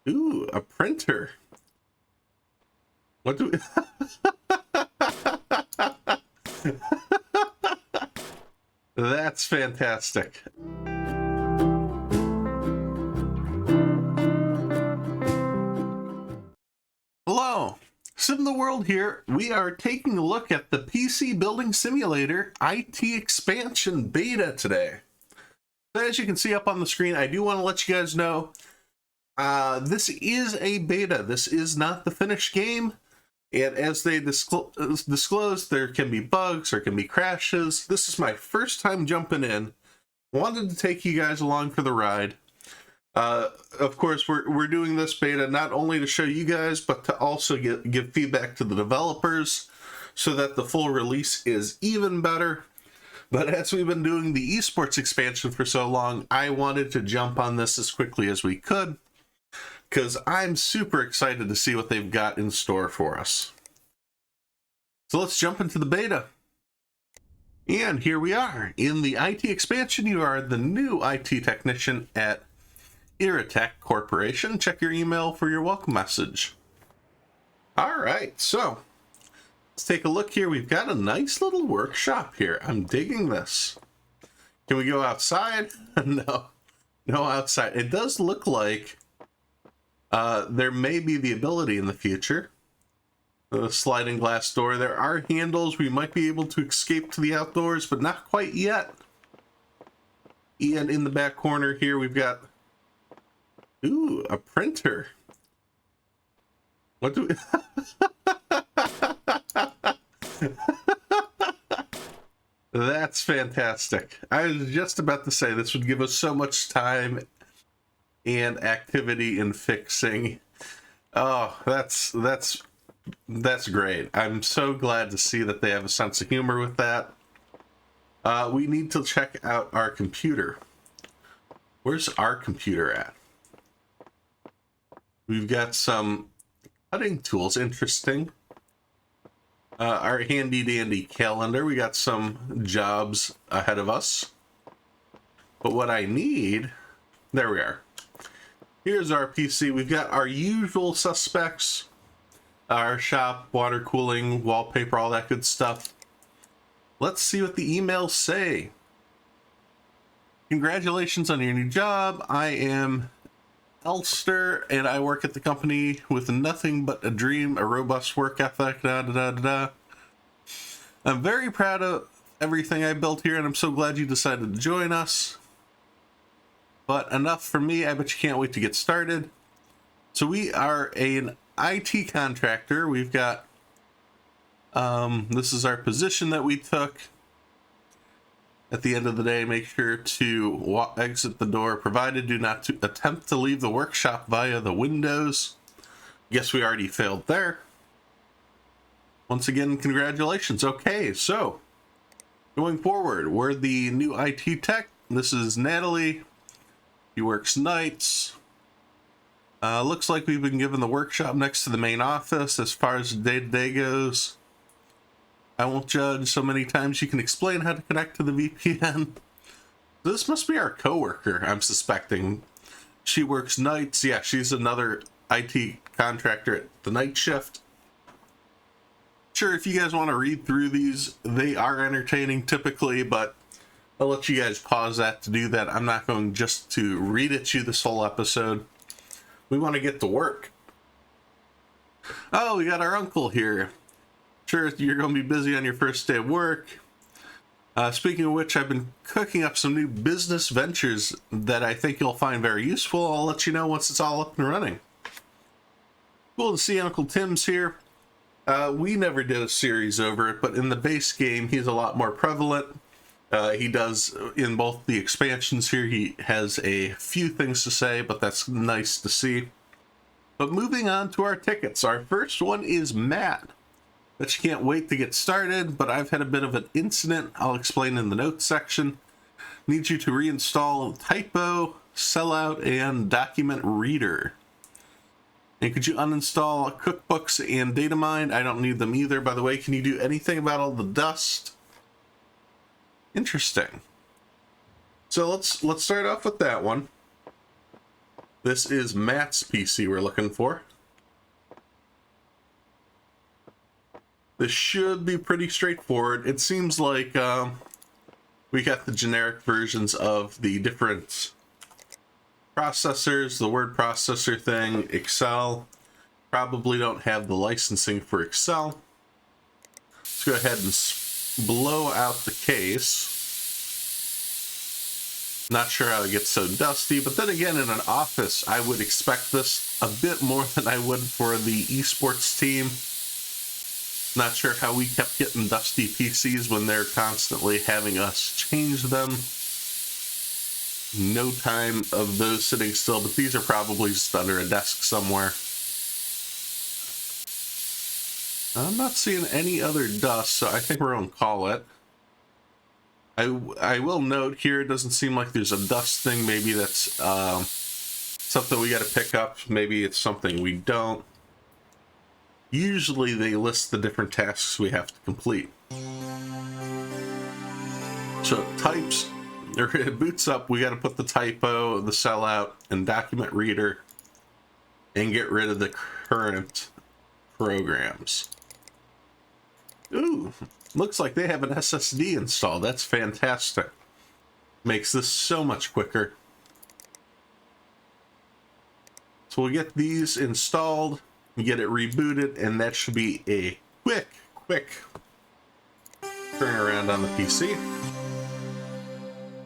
Ooh, a printer. What do we... That's fantastic. Hello, SimTheWorld here. We are taking a look at the PC Building Simulator IT Expansion Beta today. So as you can see up on the screen, I do want to let you guys know this is a beta. This is not the finished game. And as they disclose, there can be bugs, there can be crashes. This is my first time jumping in. Wanted to take you guys along for the ride. Of course, we're doing this beta not only to show you guys, but to also give feedback to the developers so that the full release is even better. But as we've been doing the Esports Expansion for so long, I wanted to jump on this as quickly as we could, because I'm super excited to see what they've got in store for us. So let's jump into the beta. And here we are. In the IT Expansion, you are the new IT technician at Iratech Corporation. Check your email for your welcome message. All right, so let's take a look here. We've got a nice little workshop here. I'm digging this. Can we go outside? No outside. It does look like there may be the ability in the future. The sliding glass door. There are handles. We might be able to escape to the outdoors, but not quite yet. And in the back corner here, we've got, ooh, a printer. What do we... That's fantastic. I was just about to say this would give us so much time and activity in fixing. Oh, that's great. I'm so glad to see that they have a sense of humor with that. We need to check out our computer. Where's our computer at? We've got some cutting tools. Interesting. Our handy dandy calendar. We got some jobs ahead of us. But what I need... There we are. Here's our PC. We've got our usual suspects. Our shop, water cooling, wallpaper, all that good stuff. Let's see what the emails say. Congratulations on your new job. I am Elster, and I work at the company with nothing but a dream, a robust work ethic, I'm very proud of everything I built here, and I'm so glad you decided to join us. But enough for me. I bet you can't wait to get started. So we are an IT contractor. We've got, this is our position that we took. At the end of the day, make sure to exit the door provided. Do not attempt to leave the workshop via the windows. Guess we already failed there. Once again, congratulations. Okay, so going forward, we're the new IT tech. This is Natalie. He works nights. Looks like we've been given the workshop next to the main office. As far as day-to-day goes, I won't judge. So many times you can explain how to connect to the VPN. This must be our coworker, I'm suspecting. She works nights. Yeah, she's another IT contractor at the night shift. Sure, if you guys want to read through these, they are entertaining typically, but I'll let you guys pause that to do that. I'm not going just to read at you this whole episode. We want to get to work. Oh, we got our uncle here. Sure, you're going to be busy on your first day of work. Speaking of which, I've been cooking up some new business ventures that I think you'll find very useful. I'll let you know once it's all up and running. Cool to see Uncle Tim's here. We never did a series over it, but in the base game, he's a lot more prevalent. He does, in both the expansions here, he has a few things to say, but that's nice to see. But moving on to our tickets. Our first one is Matt. Bet you can't wait to get started, but I've had a bit of an incident I'll explain in the notes section. Need you to reinstall Typo, Sellout, and Document Reader. And could you uninstall cookbooks and Datamine? I don't need them either. By the way, can you do anything about all the dust? Interesting. So let's start off with that one. This is Matt's PC we're looking for. This should be pretty straightforward. It seems like we got the generic versions of the different processors, the word processor thing, Excel. Probably don't have the licensing for Excel. Let's go ahead and blow out the case. Not sure how it gets so dusty, but then again, in an office, I would expect this a bit more than I would for the esports team. Not sure how we kept getting dusty PCs when they're constantly having us change them. No time of those sitting still, but these are probably just under a desk somewhere. I'm not seeing any other dust, so I think we're going to call it. I will note here, it doesn't seem like there's a dust thing. Maybe that's something we got to pick up. Maybe it's something we don't. Usually they list the different tasks we have to complete. So types, or it boots up, we got to put the typo, the sellout, and document reader, and get rid of the current programs. Ooh, looks like they have an SSD installed. That's fantastic. Makes this so much quicker. So we'll get these installed, get it rebooted, and that should be a quick turnaround on the PC.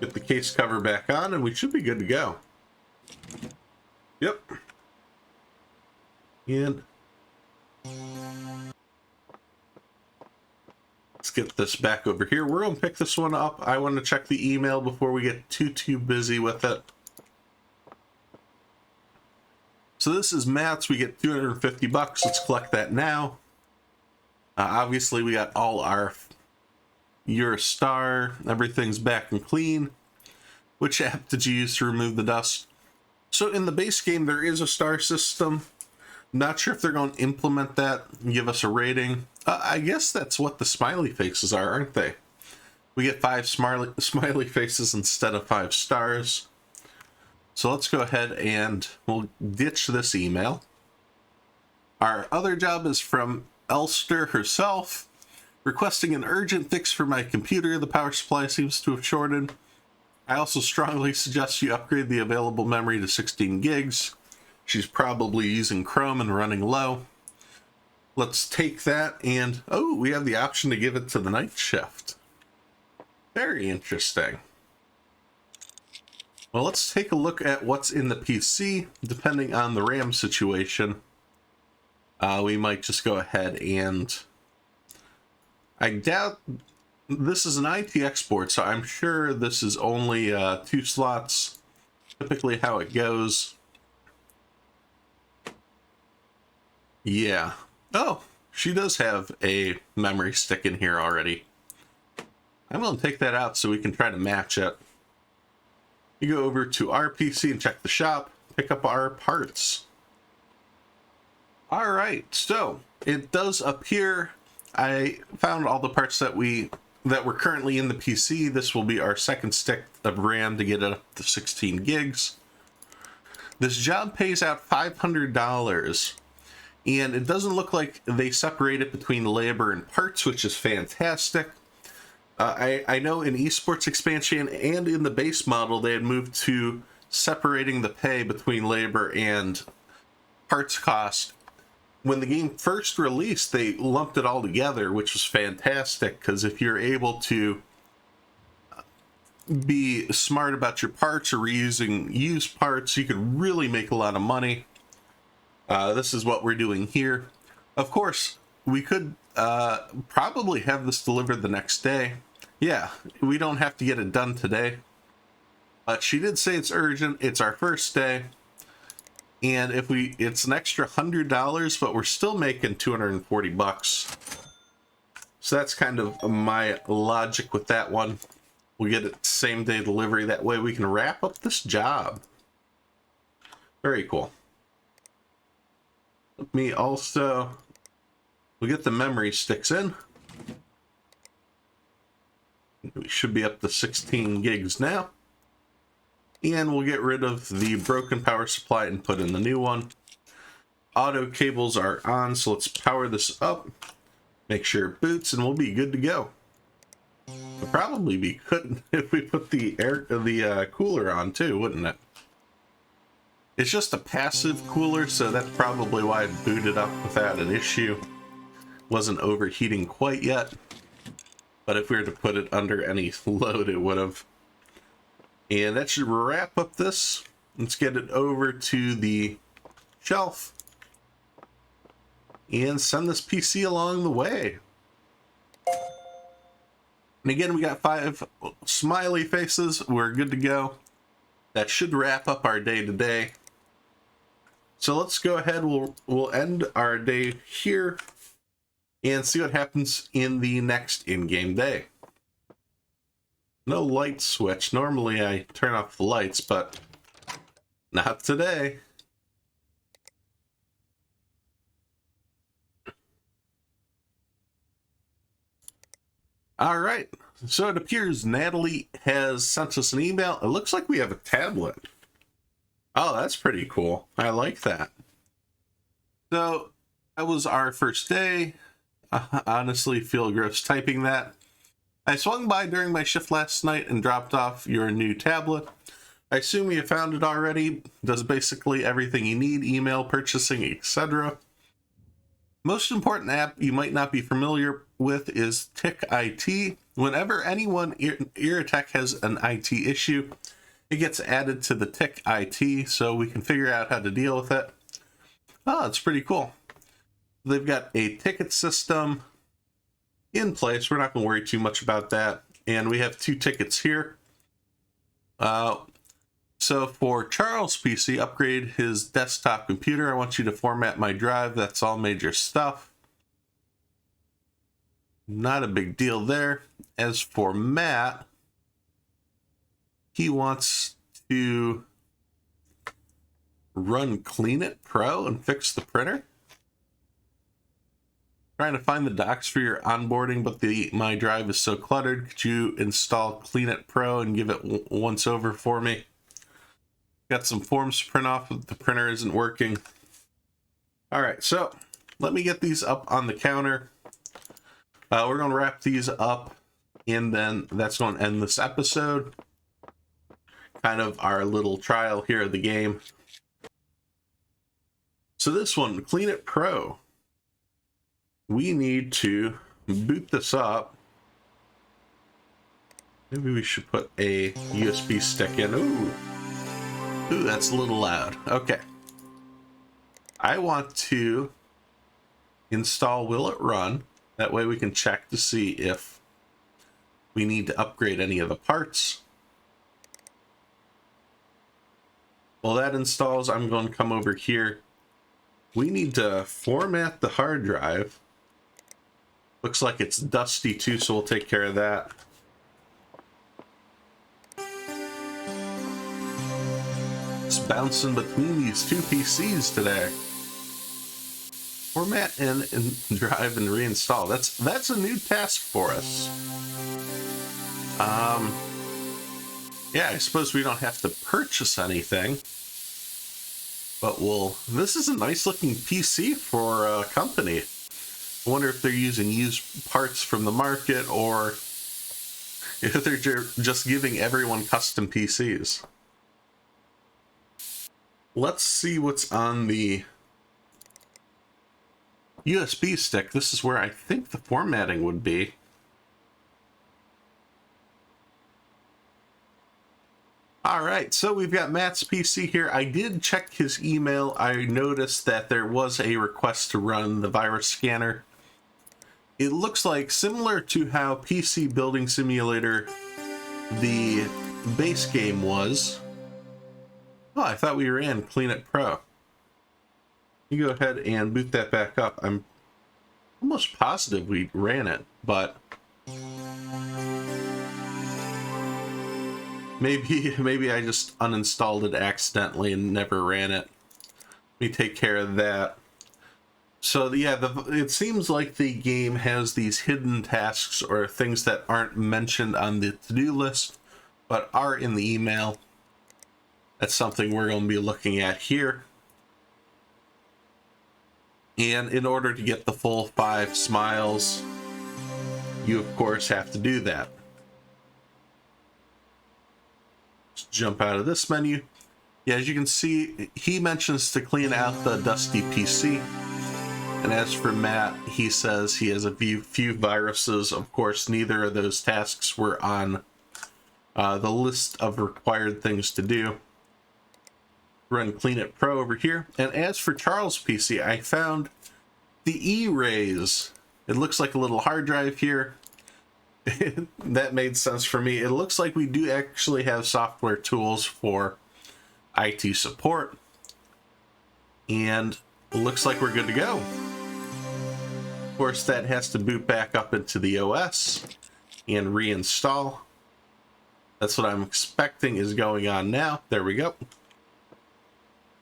Get the case cover back on, and we should be good to go. Yep. And let's get this back over here. We're going to pick this one up. I want to check the email before we get too busy with it. So this is Matt's. We get 250 bucks. Let's collect that now. Obviously, we got all our You're a Star. Everything's back and clean. Which app did you use to remove the dust? So in the base game, there is a star system. Not sure if they're going to implement that and give us a rating. I guess that's what the smiley faces are, aren't they? We get 5 smiley faces instead of 5 stars. So let's go ahead and we'll ditch this email. Our other job is from Elster herself, requesting an urgent fix for my computer. The power supply seems to have shorted. I also strongly suggest you upgrade the available memory to 16 gigs. She's probably using Chrome and running low. Let's take that and, oh, we have the option to give it to the night shift. Very interesting. Well, let's take a look at what's in the PC. Depending on the RAM situation, we might just go ahead and... I doubt this is an IT export, so I'm sure this is only 2 slots. Typically how it goes. Yeah. Oh, she does have a memory stick in here already. I'm going to take that out so we can try to match it. You go over to our PC and check the shop, pick up our parts. All right, so it does appear I found all the parts that were currently in the PC. This will be our second stick of RAM to get it up to 16 gigs. This job pays out $500, and it doesn't look like they separate it between labor and parts, which is fantastic. I know in Esports Expansion and in the base model, they had moved to separating the pay between labor and parts cost. When the game first released, they lumped it all together, which was fantastic, because if you're able to be smart about your parts or reusing used parts, you could really make a lot of money. This is what we're doing here. Of course, we could probably have this delivered the next day. Yeah, we don't have to get it done today. But she did say it's urgent. It's our first day. And if it's an extra $100, but we're still making 240 bucks. So that's kind of my logic with that one. We get it same day delivery. That way we can wrap up this job. Very cool. Let me also, we'll get the memory sticks in. We should be up to 16 gigs now. And we'll get rid of the broken power supply and put in the new one. Auto cables are on, so let's power this up. Make sure it boots, and we'll be good to go. It'll probably be good if we put the cooler on too, wouldn't it? It's just a passive cooler, so that's probably why it booted up without an issue. Wasn't overheating quite yet, but if we were to put it under any load, it would have. And that should wrap up this. Let's get it over to the shelf and send this PC along the way. And again, we got 5 smiley faces. We're good to go. That should wrap up our day today. So let's go ahead. We'll end our day here and see what happens in the next in-game day. No light switch. Normally I turn off the lights, but not today. All right, so it appears Natalie has sent us an email. It looks like we have a tablet. Oh, that's pretty cool. I like that. So that was our first day. I honestly feel gross typing that. I swung by during my shift last night and dropped off your new tablet. I assume you found it already. Does basically everything you need, email, purchasing, etc. Most important app you might not be familiar with is Tick IT. Whenever anyone Irritech has an IT issue, it gets added to the Tick IT, so we can figure out how to deal with it. Oh, it's pretty cool. They've got a ticket system in place. We're not going to worry too much about that. And we have 2 tickets here. So for Charles' PC, upgrade his desktop computer. I want you to format my drive. That's all major stuff. Not a big deal there. As for Matt, he wants to run Clean It Pro and fix the printer. Trying to find the docs for your onboarding, but my drive is so cluttered. Could you install Clean It Pro and give it once over for me? Got some forms to print off, but the printer isn't working. All right, so let me get these up on the counter. We're going to wrap these up, and then that's going to end this episode. Kind of our little trial here of the game. So this one, Clean It Pro. We need to boot this up. Maybe we should put a USB stick in. Ooh, that's a little loud. Okay. I want to install Will It Run. That way we can check to see if we need to upgrade any of the parts. While that installs, I'm going to come over here. We need to format the hard drive. Looks like it's dusty too, so we'll take care of that. Just bouncing between these 2 PCs today. Format and drive and reinstall. That's a new task for us. Yeah, I suppose we don't have to purchase anything. But this is a nice looking PC for a company. I wonder if they're using used parts from the market or if they're just giving everyone custom PCs. Let's see what's on the USB stick. This is where I think the formatting would be. All right, so we've got Matt's PC here. I did check his email. I noticed that there was a request to run the virus scanner. It looks like similar to how PC Building Simulator, the base game was. Oh, I thought we ran Clean It Pro. You go ahead and boot that back up. I'm almost positive we ran it, but maybe I just uninstalled it accidentally and never ran it. Let me take care of that. So yeah, it seems like the game has these hidden tasks or things that aren't mentioned on the to-do list, but are in the email. That's something we're going to be looking at here. And in order to get the full 5 smiles, you of course have to do that. Let's jump out of this menu. Yeah, as you can see, he mentions to clean out the dusty PC. And as for Matt, he says he has a few viruses. Of course, neither of those tasks were on the list of required things to do. Run Clean It Pro over here. And as for Charles' PC, I found the E-Rays. It looks like a little hard drive here. That made sense for me. It looks like we do actually have software tools for IT support. And it looks like we're good to go. Of course, that has to boot back up into the OS and reinstall. That's what I'm expecting is going on now. There we go.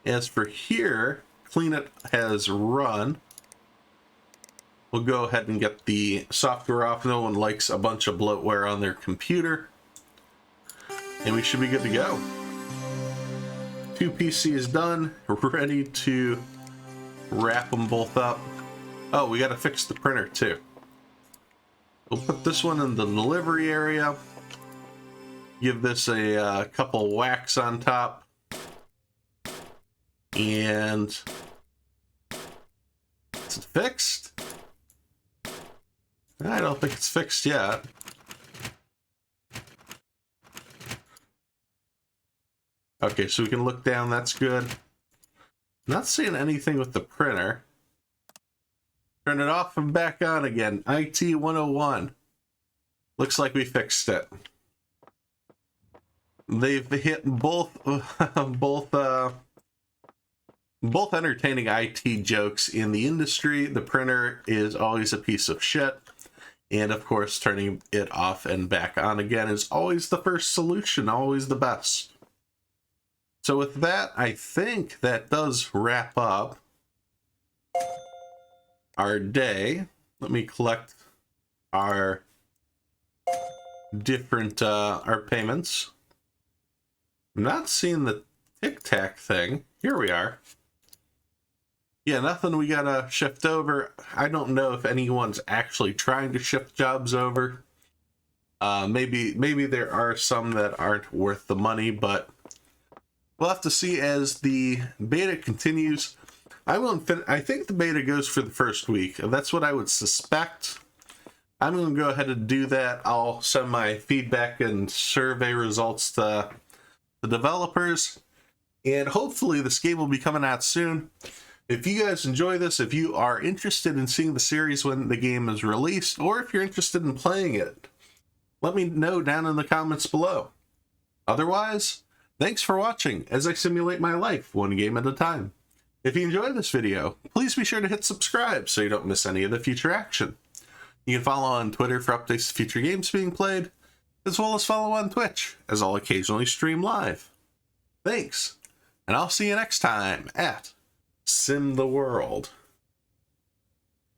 As for here, Clean It has run. We'll go ahead and get the software off. No one likes a bunch of bloatware on their computer. And we should be good to go. 2 PCs done, ready to wrap them both up. Oh, we got to fix the printer too. We'll put this one in the delivery area. Give this a couple whacks on top. And is it fixed? I don't think it's fixed yet. Okay, so we can look down, that's good. Not seeing anything with the printer. Turn it off and back on again. IT 101. Looks like we fixed it. They've hit both entertaining IT jokes in the industry. The printer is always a piece of shit. And of course, turning it off and back on again is always the first solution, always the best. So with that, I think that does wrap up our day. Let me collect our different our payments. I'm not seeing the Tic Tac thing. Here we are. Yeah, nothing we gotta shift over. I don't know if anyone's actually trying to shift jobs over. Maybe there are some that aren't worth the money, but we'll have to see as the beta continues. I think the beta goes for the first week. That's what I would suspect. I'm going to go ahead and do that. I'll send my feedback and survey results to the developers. And hopefully this game will be coming out soon. If you guys enjoy this, if you are interested in seeing the series when the game is released, or if you're interested in playing it, let me know down in the comments below. Otherwise, thanks for watching as I simulate my life one game at a time. If you enjoyed this video, please be sure to hit subscribe so you don't miss any of the future action. You can follow on Twitter for updates to future games being played, as well as follow on Twitch, as I'll occasionally stream live. Thanks, and I'll see you next time at SimTheWorld.